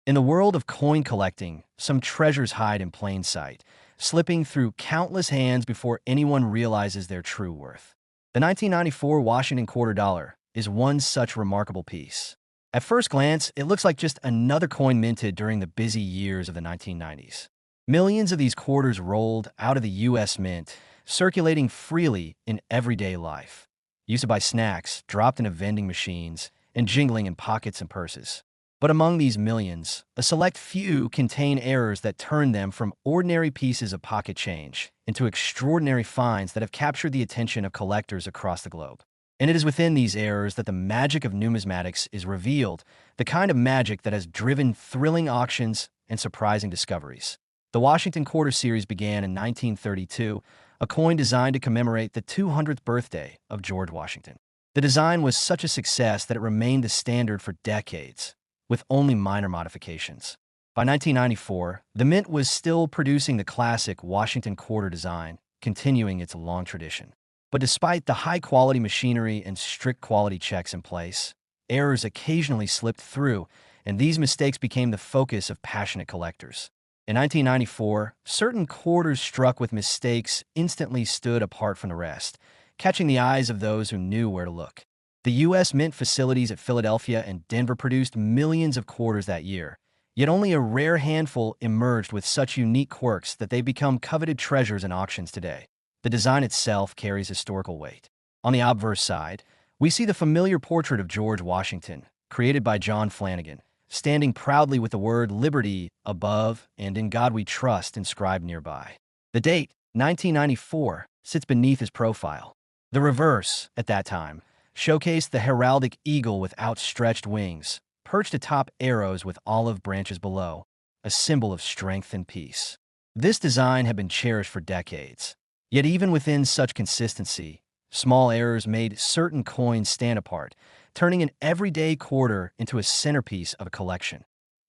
In the world of coin collecting, some treasures hide in plain sight, slipping through countless hands before anyone realizes their true worth. The 1994 Washington quarter dollar is one such remarkable piece. At first glance, it looks like just another coin minted during the busy years of the 1990s. Millions of these quarters rolled out of the U.S. Mint, circulating freely in everyday life. Used to buy snacks, dropped into vending machines, and jingling in pockets and purses. But among these millions, a select few contain errors that turn them from ordinary pieces of pocket change into extraordinary finds that have captured the attention of collectors across the globe. And it is within these errors that the magic of numismatics is revealed, the kind of magic that has driven thrilling auctions and surprising discoveries. The Washington Quarter Series began in 1932, a coin designed to commemorate the 200th birthday of George Washington. The design was such a success that it remained the standard for decades, with only minor modifications. By 1994, the Mint was still producing the classic Washington quarter design, continuing its long tradition. But despite the high-quality machinery and strict quality checks in place, errors occasionally slipped through, and these mistakes became the focus of passionate collectors. In 1994, certain quarters struck with mistakes instantly stood apart from the rest, catching the eyes of those who knew where to look. The U.S. Mint facilities at Philadelphia and Denver produced millions of quarters that year, yet only a rare handful emerged with such unique quirks that they've become coveted treasures in auctions today. The design itself carries historical weight. On the obverse side, we see the familiar portrait of George Washington, created by John Flanagan, standing proudly with the word Liberty above and In God We Trust inscribed nearby. The date, 1994, sits beneath his profile. The reverse, at that time, showcased the heraldic eagle with outstretched wings, perched atop arrows with olive branches below, a symbol of strength and peace. This design had been cherished for decades. Yet even within such consistency, small errors made certain coins stand apart, turning an everyday quarter into a centerpiece of a collection.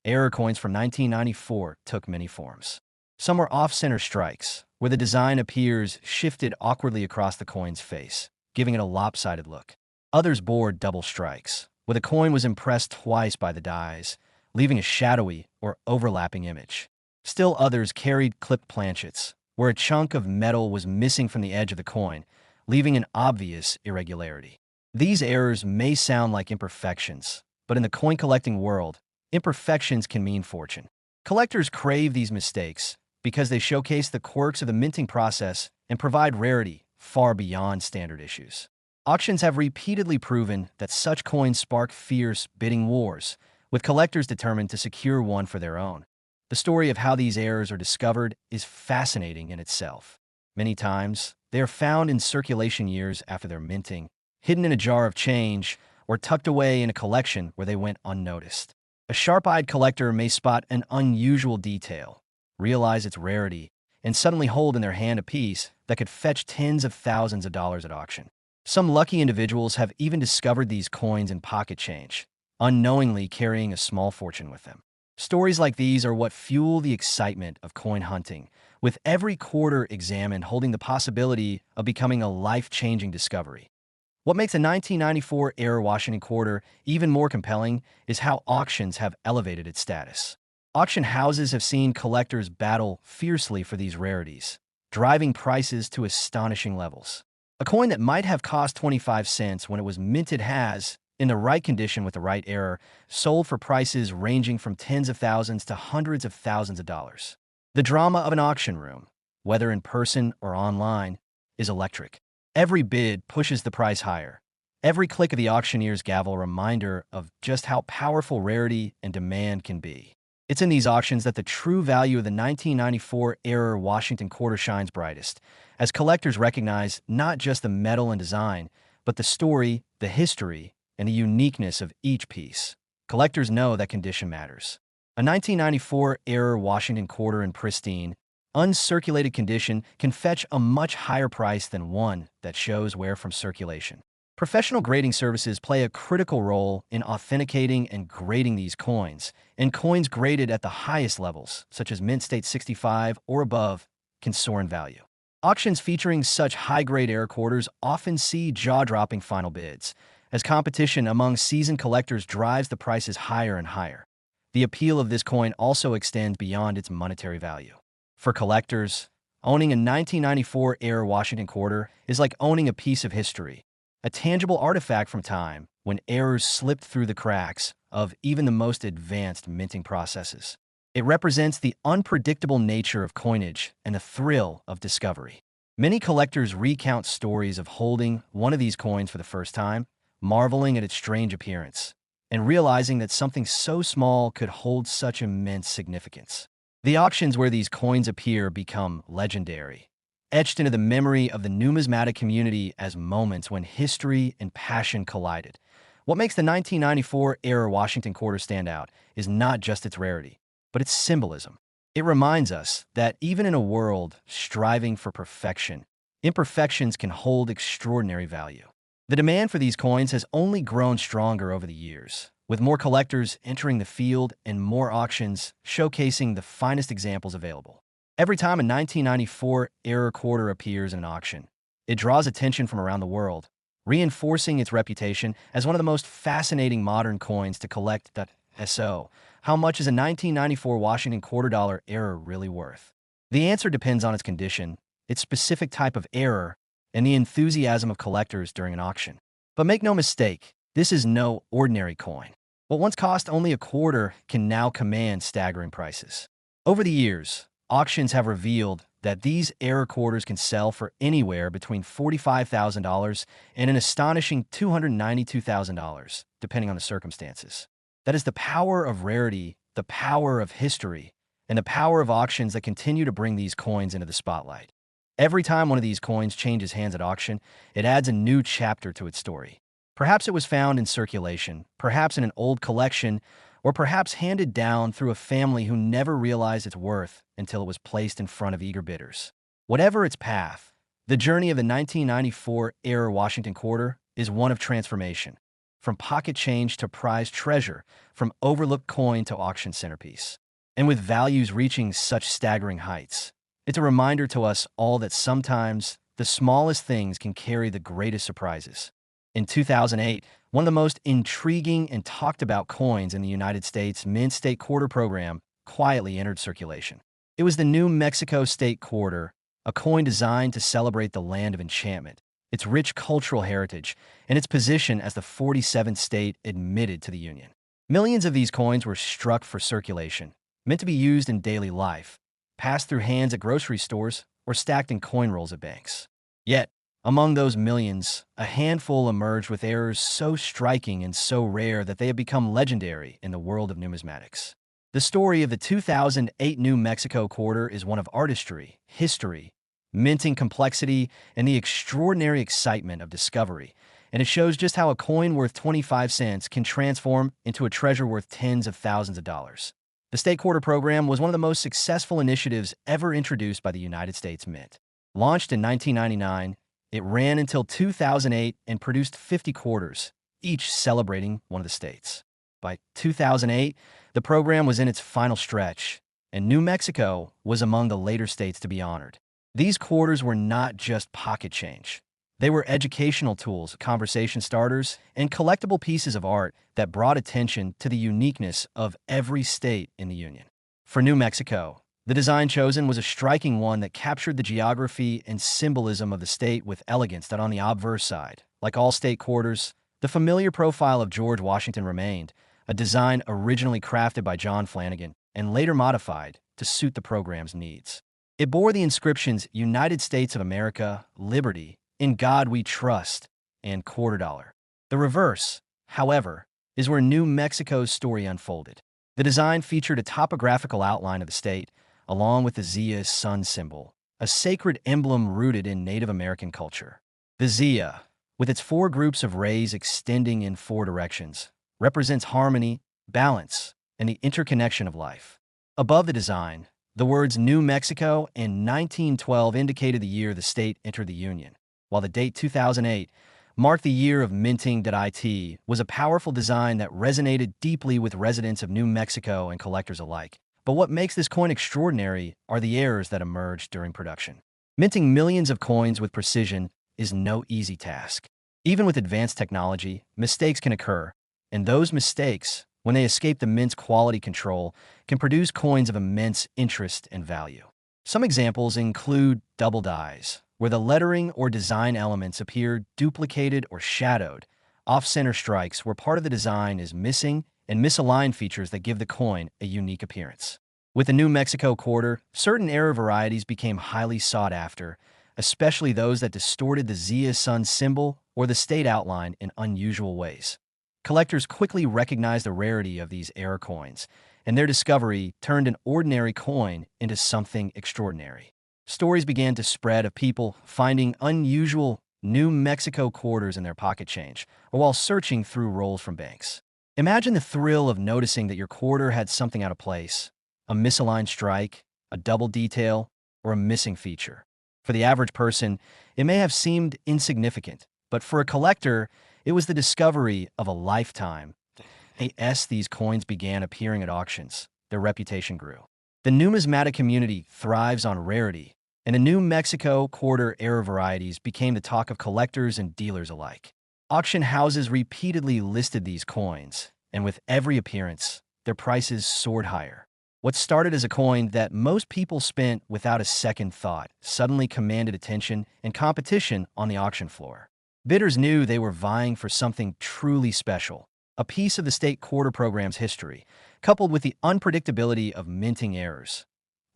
Error coins from 1994 took many forms. Some were off-center strikes, where the design appears shifted awkwardly across the coin's face, giving it a lopsided look. Others bore double strikes, where the coin was impressed twice by the dies, leaving a shadowy or overlapping image. Still others carried clipped planchets, where a chunk of metal was missing from the edge of the coin, leaving an obvious irregularity. These errors may sound like imperfections, but in the coin collecting world, imperfections can mean fortune. Collectors crave these mistakes because they showcase the quirks of the minting process and provide rarity far beyond standard issues. Auctions have repeatedly proven that such coins spark fierce bidding wars, with collectors determined to secure one for their own. The story of how these errors are discovered is fascinating in itself. Many times, they are found in circulation years after their minting, hidden in a jar of change, or tucked away in a collection where they went unnoticed. A sharp-eyed collector may spot an unusual detail, realize its rarity, and suddenly hold in their hand a piece that could fetch tens of thousands of dollars at auction. Some lucky individuals have even discovered these coins in pocket change, unknowingly carrying a small fortune with them. Stories like these are what fuel the excitement of coin hunting, with every quarter examined holding the possibility of becoming a life-changing discovery. What makes a 1994 era Washington quarter even more compelling is how auctions have elevated its status. Auction houses have seen collectors battle fiercely for these rarities, driving prices to astonishing levels. A coin that might have cost 25 cents when it was minted has, in the right condition with the right error, sold for prices ranging from tens of thousands to hundreds of thousands of dollars. The drama of an auction room, whether in person or online, is electric. Every bid pushes the price higher. Every click of the auctioneer's gavel a reminder of just how powerful rarity and demand can be. It's in these auctions that the true value of the 1994-era Washington quarter shines brightest, as collectors recognize not just the metal and design, but the story, the history, and the uniqueness of each piece. Collectors know that condition matters. A 1994-era Washington quarter in pristine, uncirculated condition can fetch a much higher price than one that shows wear from circulation. Professional grading services play a critical role in authenticating and grading these coins, and coins graded at the highest levels, such as Mint State 65 or above, can soar in value. Auctions featuring such high-grade air quarters often see jaw-dropping final bids, as competition among seasoned collectors drives the prices higher and higher. the appeal of this coin also extends beyond its monetary value. For collectors, owning a 1994-era Washington quarter is like owning a piece of history, a tangible artifact from time when errors slipped through the cracks of even the most advanced minting processes. It represents the unpredictable nature of coinage and the thrill of discovery. Many collectors recount stories of holding one of these coins for the first time, marveling at its strange appearance, and realizing that something so small could hold such immense significance. The auctions where these coins appear become legendary, etched into the memory of the numismatic community as moments when history and passion collided. What makes the 1994-era Washington quarter stand out is not just its rarity, but its symbolism. It reminds us that even in a world striving for perfection, imperfections can hold extraordinary value. The demand for these coins has only grown stronger over the years, with more collectors entering the field and more auctions showcasing the finest examples available. Every time a 1994-era quarter appears in an auction, it draws attention from around the world, reinforcing its reputation as one of the most fascinating modern coins to collect. So, how much is a 1994 Washington quarter-dollar error really worth? The answer depends on its condition, its specific type of error, and the enthusiasm of collectors during an auction. But make no mistake, this is no ordinary coin. What once cost only a quarter can now command staggering prices. Over the years, auctions have revealed that these error quarters can sell for anywhere between $45,000 and an astonishing $292,000, depending on the circumstances. That is the power of rarity, the power of history, and the power of auctions that continue to bring these coins into the spotlight. Every time one of these coins changes hands at auction, it adds a new chapter to its story. Perhaps it was found in circulation, perhaps in an old collection, or perhaps handed down through a family who never realized its worth until it was placed in front of eager bidders. Whatever its path, the journey of the 1994-era Washington quarter is one of transformation. From pocket change to prized treasure, from overlooked coin to auction centerpiece. And with values reaching such staggering heights, it's a reminder to us all that sometimes the smallest things can carry the greatest surprises. In 2008, one of the most intriguing and talked about coins in the United States Mint State Quarter program quietly entered circulation. It was the New Mexico State Quarter, a coin designed to celebrate the land of enchantment, its rich cultural heritage, and its position as the 47th state admitted to the Union. Millions of these coins were struck for circulation, meant to be used in daily life, passed through hands at grocery stores, or stacked in coin rolls at banks. Yet, among those millions, a handful emerged with errors so striking and so rare that they have become legendary in the world of numismatics. The story of the 2008 New Mexico quarter is one of artistry, history, minting complexity, and the extraordinary excitement of discovery, and it shows just how a coin worth 25 cents can transform into a treasure worth tens of thousands of dollars. The State Quarter program was one of the most successful initiatives ever introduced by the United States Mint. Launched in 1999, it ran until 2008 and produced 50 quarters, each celebrating one of the states. By 2008, the program was in its final stretch, and New Mexico was among the later states to be honored. These quarters were not just pocket change. They were educational tools, conversation starters, and collectible pieces of art that brought attention to the uniqueness of every state in the Union. For New Mexico, the design chosen was a striking one that captured the geography and symbolism of the state with elegance that on the obverse side. Like all state quarters, the familiar profile of George Washington remained, a design originally crafted by John Flanagan and later modified to suit the program's needs. It bore the inscriptions United States of America, Liberty, In God We Trust, and Quarter Dollar. The reverse, however, is where New Mexico's story unfolded. The design featured a topographical outline of the state, along with the Zia sun symbol, a sacred emblem rooted in Native American culture. The Zia, with its 4 groups of rays extending in 4 directions, represents harmony, balance, and the interconnection of life. Above the design, the words New Mexico and 1912 indicated the year the state entered the Union, while the date 2008 marked the year of minting.it was a powerful design that resonated deeply with residents of New Mexico and collectors alike. But what makes this coin extraordinary are the errors that emerged during production. Minting millions of coins with precision is no easy task. Even with advanced technology, mistakes can occur, and those mistakes, when they escape the mint's quality control, can produce coins of immense interest and value. Some examples include double dies, where the lettering or design elements appear duplicated or shadowed, off-center strikes where part of the design is missing, and misaligned features that give the coin a unique appearance. With the New Mexico quarter, certain era varieties became highly sought after, especially those that distorted the Zia Sun symbol or the state outline in unusual ways. Collectors quickly recognized the rarity of these era coins, and their discovery turned an ordinary coin into something extraordinary. Stories began to spread of people finding unusual New Mexico quarters in their pocket change, or while searching through rolls from banks. Imagine the thrill of noticing that your quarter had something out of place, a misaligned strike, a double detail, or a missing feature. For the average person, it may have seemed insignificant, but for a collector, it was the discovery of a lifetime. As these coins began appearing at auctions, their reputation grew. The numismatic community thrives on rarity, and the New Mexico quarter era varieties became the talk of collectors and dealers alike. Auction houses repeatedly listed these coins, and with every appearance, their prices soared higher. What started as a coin that most people spent without a second thought suddenly commanded attention and competition on the auction floor. Bidders knew they were vying for something truly special, a piece of the state quarter program's history, coupled with the unpredictability of minting errors.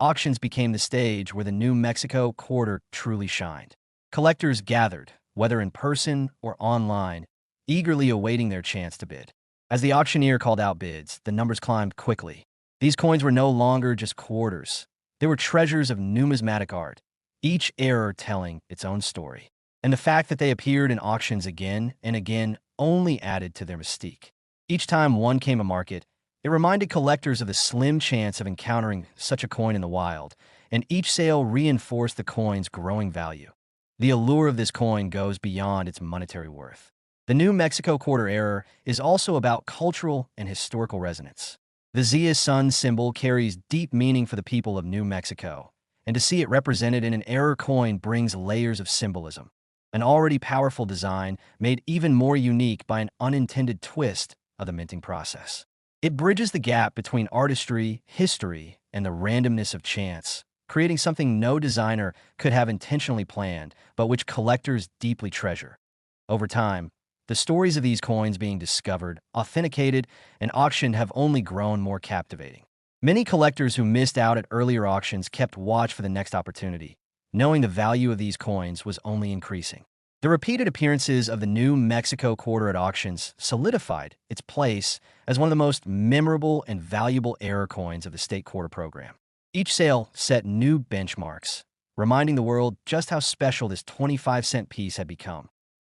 Auctions became the stage where the New Mexico quarter truly shined. Collectors gathered, whether in person or online, eagerly awaiting their chance to bid. As the auctioneer called out bids, the numbers climbed quickly. These coins were no longer just quarters. They were treasures of numismatic art, each era telling its own story. And the fact that they appeared in auctions again and again only added to their mystique. Each time one came to market, it reminded collectors of the slim chance of encountering such a coin in the wild, and each sale reinforced the coin's growing value. The allure of this coin goes beyond its monetary worth. The New Mexico quarter era is also about cultural and historical resonance. The Zia Sun symbol carries deep meaning for the people of New Mexico, and to see it represented in an era coin brings layers of symbolism. An already powerful design made even more unique by an unintended twist of the minting process. It bridges the gap between artistry, history, and the randomness of chance, creating something no designer could have intentionally planned, but which collectors deeply treasure. Over time, the stories of these coins being discovered, authenticated, and auctioned have only grown more captivating. Many collectors who missed out at earlier auctions kept watch for the next opportunity, knowing the value of these coins was only increasing. The repeated appearances of the New Mexico quarter at auctions solidified its place as one of the most memorable and valuable era coins of the state quarter program. Each sale set new benchmarks, reminding the world just how special this 25-cent piece had become.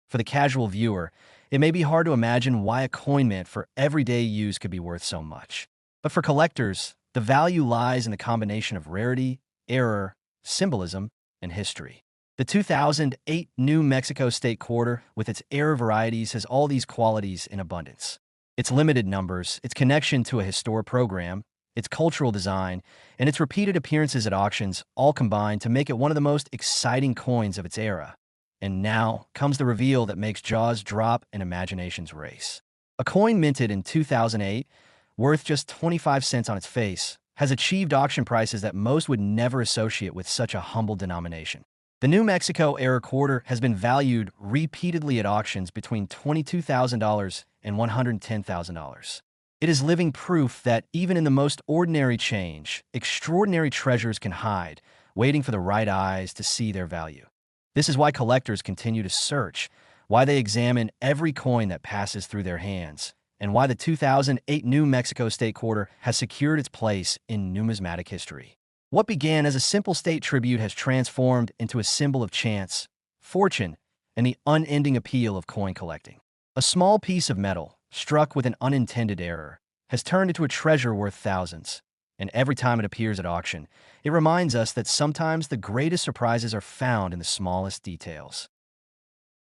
For the casual viewer, it may be hard to imagine why a coin mint for everyday use could be worth so much. But for collectors, the value lies in the combination of rarity, error, symbolism, and history. The 2008 New Mexico State Quarter, with its era varieties, has all these qualities in abundance. Its limited numbers, its connection to a historic program, its cultural design, and its repeated appearances at auctions all combine to make it one of the most exciting coins of its era. And now comes the reveal that makes jaws drop and imaginations race. A coin minted in 2008, worth just 25 cents on its face, has achieved auction prices that most would never associate with such a humble denomination. The New Mexico era quarter has been valued repeatedly at auctions between $22,000 and $110,000. It is living proof that even in the most ordinary change, extraordinary treasures can hide, waiting for the right eyes to see their value. This is why collectors continue to search, why they examine every coin that passes through their hands, and why the 2008 New Mexico State Quarter has secured its place in numismatic history. What began as a simple state tribute has transformed into a symbol of chance, fortune, and the unending appeal of coin collecting. A small piece of metal, struck with an unintended error, has turned into a treasure worth thousands. And every time it appears at auction, it reminds us that sometimes the greatest surprises are found in the smallest details.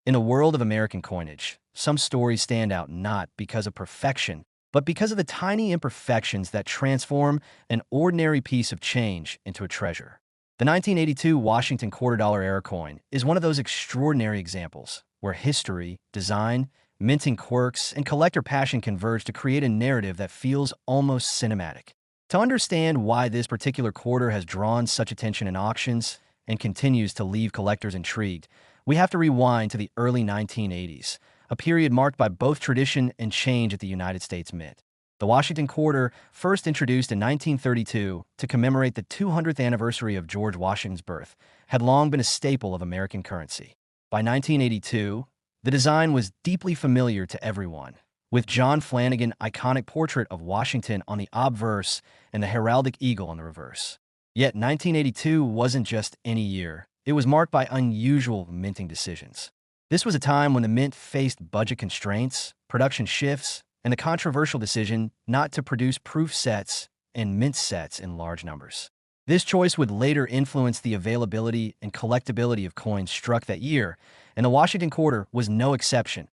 In the world of American coinage, some stories stand out not because of perfection, but because of the tiny imperfections that transform an ordinary piece of change into a treasure. The 1982 Washington quarter-dollar era coin is one of those extraordinary examples where history, design, Minting quirks and collector passion converge to create a narrative that feels almost cinematic. To understand why this particular quarter has drawn such attention in auctions and continues to leave collectors intrigued, we have to rewind to the early 1980s, a period marked by both tradition and change at the United States Mint. The Washington Quarter, first introduced in 1932 to commemorate the 200th anniversary of George Washington's birth, had long been a staple of American currency. By 1982, the design was deeply familiar to everyone, with John Flanagan's iconic portrait of Washington on the obverse and the heraldic eagle on the reverse. Yet 1982 wasn't just any year. It was marked by unusual minting decisions. This was a time when the Mint faced budget constraints, production shifts, and the controversial decision not to produce proof sets and mint sets in large numbers. This choice would later influence the availability and collectability of coins struck that year, and the Washington Quarter was no exception.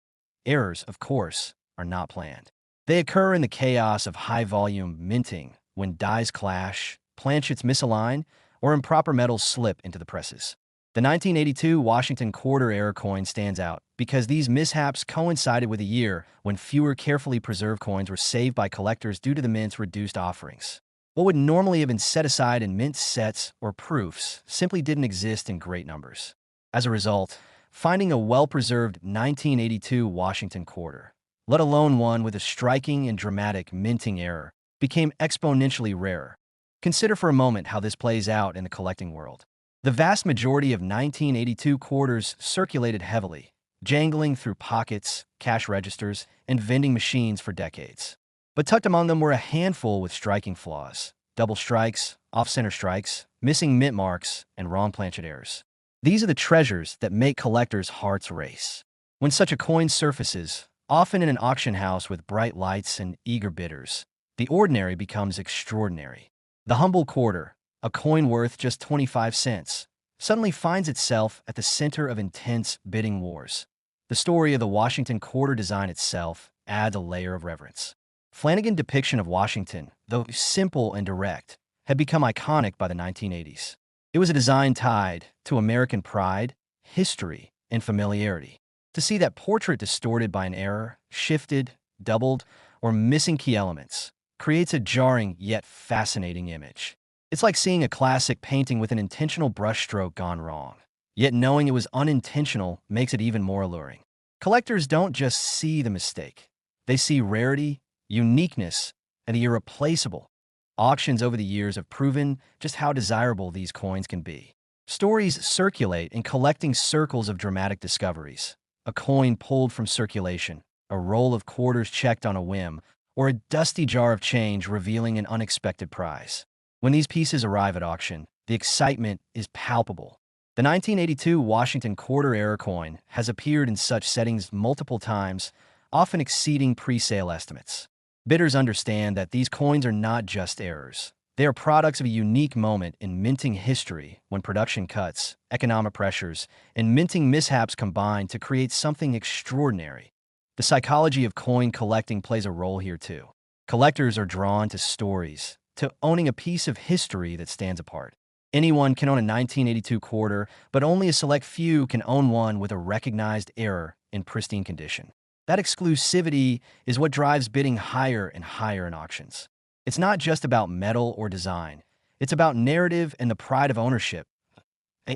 Errors, of course, are not planned. They occur in the chaos of high-volume minting when dies clash, planchets misalign, or improper metals slip into the presses. The 1982 Washington Quarter Error coin stands out because these mishaps coincided with a year when fewer carefully preserved coins were saved by collectors due to the Mint's reduced offerings. What would normally have been set aside in mint sets or proofs simply didn't exist in great numbers. As a result, finding a well-preserved 1982 Washington Quarter, let alone one with a striking and dramatic minting error, became exponentially rarer. Consider for a moment how this plays out in the collecting world. The vast majority of 1982 quarters circulated heavily, jangling through pockets, cash registers, and vending machines for decades. But tucked among them were a handful with striking flaws: double strikes, off-center strikes, missing mint marks, and wrong planchet errors. These are the treasures that make collectors' hearts race. When such a coin surfaces, often in an auction house with bright lights and eager bidders, the ordinary becomes extraordinary. The humble quarter, a coin worth just 25 cents, suddenly finds itself at the center of intense bidding wars. The story of the Washington Quarter design itself adds a layer of reverence. Flanagan's depiction of Washington, though simple and direct, had become iconic by the 1980s. It was a design tied to American pride, history, and familiarity. To see that portrait distorted by an error, shifted, doubled, or missing key elements creates a jarring yet fascinating image. It's like seeing a classic painting with an intentional brushstroke gone wrong. Yet knowing it was unintentional makes it even more alluring. Collectors don't just see the mistake. They see rarity, uniqueness, and the irreplaceable. Auctions over the years have proven just how desirable these coins can be. Stories circulate in collecting circles of dramatic discoveries. A coin pulled from circulation, a roll of quarters checked on a whim, or a dusty jar of change revealing an unexpected prize. When these pieces arrive at auction, the excitement is palpable. The 1982 Washington Quarter Error coin has appeared in such settings multiple times, often exceeding pre-sale estimates. Bidders understand that these coins are not just errors. They are products of a unique moment in minting history when production cuts, economic pressures, and minting mishaps combine to create something extraordinary. The psychology of coin collecting plays a role here too. Collectors are drawn to stories, to owning a piece of history that stands apart. Anyone can own a 1982 quarter, but only a select few can own one with a recognized error in pristine condition. That exclusivity is what drives bidding higher and higher in auctions. It's not just about metal or design. It's about narrative and the pride of ownership.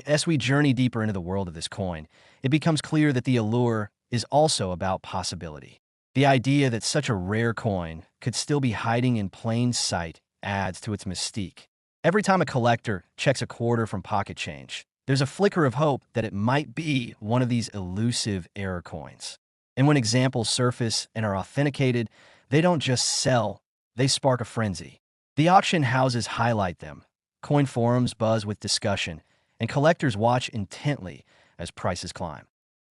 As we journey deeper into the world of this coin, it becomes clear that the allure is also about possibility. The idea that such a rare coin could still be hiding in plain sight adds to its mystique. Every time a collector checks a quarter from pocket change, there's a flicker of hope that it might be one of these elusive error coins. And when examples surface and are authenticated, they don't just sell, they spark a frenzy. The auction houses highlight them, coin forums buzz with discussion, and collectors watch intently as prices climb.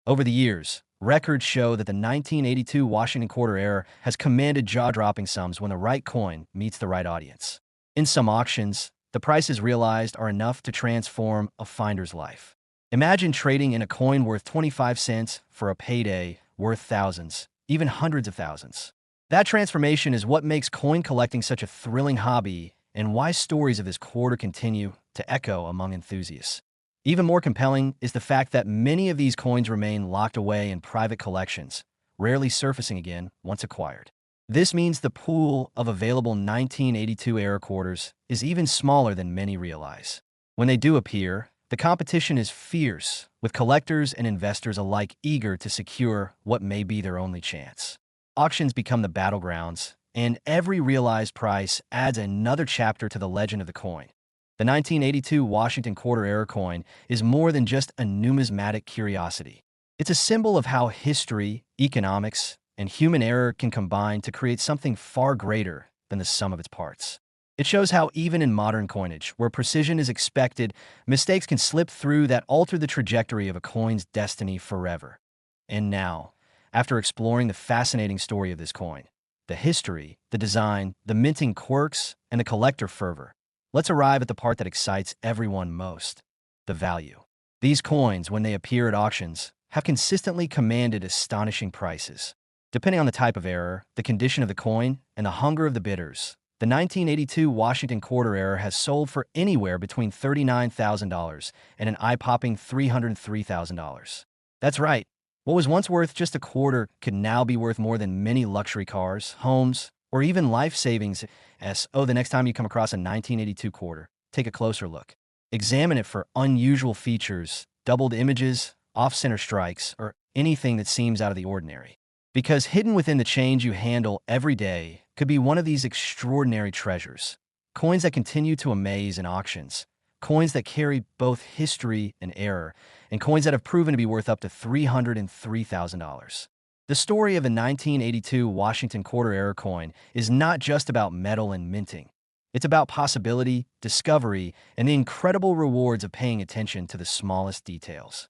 Over the years, records show that the 1982 Washington Quarter Error has commanded jaw-dropping sums when the right coin meets the right audience. In some auctions, the prices realized are enough to transform a finder's life. Imagine trading in a coin worth 25 cents for a payday worth thousands, even hundreds of thousands. That transformation is what makes coin collecting such a thrilling hobby and why stories of this quarter continue to echo among enthusiasts. Even more compelling is the fact that many of these coins remain locked away in private collections, rarely surfacing again once acquired. This means the pool of available 1982-era quarters is even smaller than many realize. When they do appear, the competition is fierce, with collectors and investors alike eager to secure what may be their only chance. Auctions become the battlegrounds, and every realized price adds another chapter to the legend of the coin. The 1982 Washington Quarter-Era coin is more than just a numismatic curiosity. It's a symbol of how history, economics, and human error can combine to create something far greater than the sum of its parts. It shows how even in modern coinage, where precision is expected, mistakes can slip through that alter the trajectory of a coin's destiny forever. And now, after exploring the fascinating story of this coin, the history, the design, the minting quirks, and the collector fervor, let's arrive at the part that excites everyone most: the value. These coins, when they appear at auctions, have consistently commanded astonishing prices. Depending on the type of error, the condition of the coin, and the hunger of the bidders, the 1982 Washington Quarter-Era has sold for anywhere between $39,000 and an eye-popping $303,000. That's right. What was once worth just a quarter could now be worth more than many luxury cars, homes, or even life savings. The next time you come across a 1982 quarter, take a closer look. Examine it for unusual features, doubled images, off-center strikes, or anything that seems out of the ordinary. Because hidden within the change you handle every day could be one of these extraordinary treasures. Coins that continue to amaze in auctions. Coins that carry both history and error, and coins that have proven to be worth up to $303,000. The story of the 1982 Washington Quarter-Era coin is not just about metal and minting. It's about possibility, discovery, and the incredible rewards of paying attention to the smallest details.